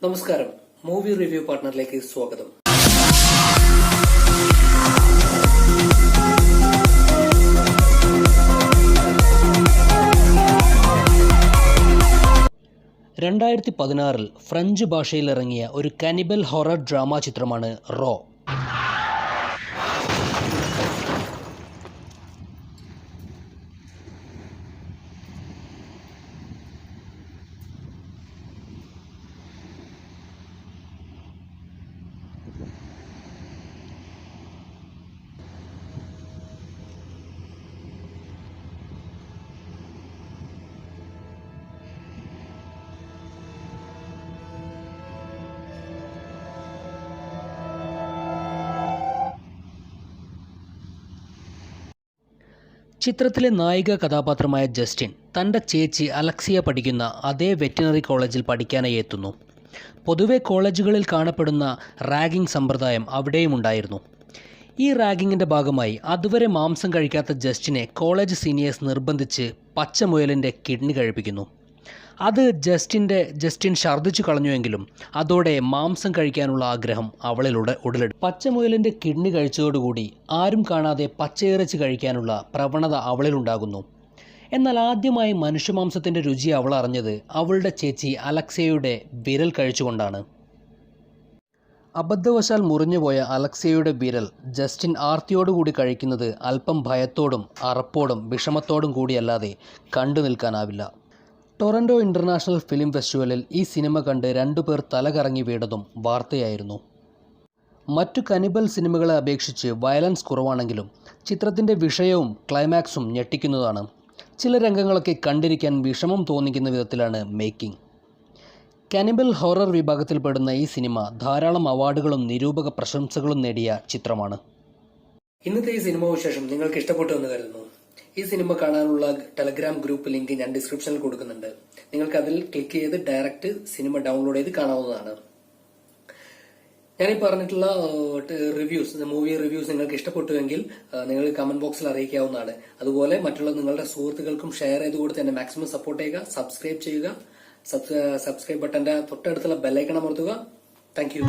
നമസ്കാരം, movie review പാർട്ട്ണറിലേക്ക് സ്വാഗതം. ൽ ഫ്രഞ്ച് ഭാഷയിൽ ഇറങ്ങിയ ഒരു കാനിബൽ ഹൊറർ ഡ്രാമ ചിത്രമാണ് റോ. ചിത്രത്തിലെ നായിക കഥാപാത്രമായ ജസ്റ്റിൻ തൻ്റെ ചേച്ചി അലക്സിയ പഠിക്കുന്ന അതേ വെറ്റിനറി കോളേജിൽ പഠിക്കാനായി എത്തുന്നു. പൊതുവെ കോളേജുകളിൽ കാണപ്പെടുന്ന റാഗിംഗ് സമ്പ്രദായം അവിടെയും ഉണ്ടായിരുന്നു. ഈ റാഗിങ്ങിൻ്റെ ഭാഗമായി അതുവരെ മാംസം കഴിക്കാത്ത ജസ്റ്റിനെ കോളേജ് സീനിയേഴ്സ് നിർബന്ധിച്ച് പച്ചമുയലിൻ്റെ കിഡ്നി കഴിപ്പിക്കുന്നു. അത് ജസ്റ്റിൻ ഛർദ്ദിച്ചു കളഞ്ഞുവെങ്കിലും അതോടെ മാംസം കഴിക്കാനുള്ള ആഗ്രഹം അവളിലൂടെ ഉടലെടുത്തു. പച്ചമുയലിൻ്റെ കിഡ്നി കഴിച്ചതോടുകൂടി ആരും കാണാതെ പച്ചയിറച്ചി കഴിക്കാനുള്ള പ്രവണത അവളിലുണ്ടാകുന്നു. എന്നാൽ ആദ്യമായി മനുഷ്യമാംസത്തിൻ്റെ രുചി അവൾ അറിഞ്ഞത് അവളുടെ ചേച്ചി അലക്സിയയുടെ വിരൽ കഴിച്ചുകൊണ്ടാണ്. അബദ്ധവശാൽ മുറിഞ്ഞുപോയ അലക്സിയയുടെ വിരൽ ജസ്റ്റിൻ ആർത്തിയോടുകൂടി കഴിക്കുന്നത് അല്പം ഭയത്തോടും അറപ്പോടും വിഷമത്തോടും കൂടിയല്ലാതെ കണ്ടു നിൽക്കാനാവില്ല. ടൊറൻ്റോ ഇൻ്റർനാഷണൽ ഫിലിം ഫെസ്റ്റിവലിൽ ഈ സിനിമ കണ്ട് 2 പേർ തലകറങ്ങി വീണതും വാർത്തയായിരുന്നു. മറ്റു കനിബൽ സിനിമകളെ അപേക്ഷിച്ച് വയലൻസ് കുറവാണെങ്കിലും ചിത്രത്തിൻ്റെ വിഷയവും ക്ലൈമാക്സും ഞെട്ടിക്കുന്നതാണ്. ചില രംഗങ്ങളൊക്കെ കണ്ടിരിക്കാൻ വിഷമം തോന്നിക്കുന്ന വിധത്തിലാണ് മേക്കിംഗ്. കാനിബൽ ഹൊറർ വിഭാഗത്തിൽപ്പെടുന്ന ഈ സിനിമ ധാരാളം അവാർഡുകളും നിരൂപക പ്രശംസകളും നേടിയ ചിത്രമാണ്. ഇന്നത്തെ ഈ സിനിമ വിശേഷം നിങ്ങൾക്ക് ഇഷ്ടപ്പെട്ടു എന്ന് കരുതുന്നു. ഈ സിനിമ കാണാനുള്ള ടെലഗ്രാം ഗ്രൂപ്പ് ലിങ്ക് ഞാൻ ഡിസ്ക്രിപ്ഷനിൽ കൊടുക്കുന്നുണ്ട്. നിങ്ങൾക്ക് അതിൽ ക്ലിക്ക് ചെയ്ത് ഡയറക്റ്റ് സിനിമ ഡൗൺലോഡ് ചെയ്ത് കാണാവുന്നതാണ്. ഞാനീ പറഞ്ഞിട്ടുള്ള മൂവി റിവ്യൂസ് നിങ്ങൾക്ക് ഇഷ്ടപ്പെട്ടുവെങ്കിൽ നിങ്ങൾ കമന്റ് ബോക്സിൽ അറിയിക്കാവുന്നതാണ്. അതുപോലെ മറ്റുള്ള നിങ്ങളുടെ സുഹൃത്തുക്കൾക്കും ഷെയർ ചെയ്ത് കൊടുത്ത് എന്നെ മാക്സിമം സപ്പോർട്ട് ചെയ്യുക. സബ്സ്ക്രൈബ് ചെയ്യുക. സബ്സ്ക്രൈബ് ബട്ടന്റെ തൊട്ടടുത്തുള്ള ബെല്ലൈക്കൺ അമർത്തുക. Thank you.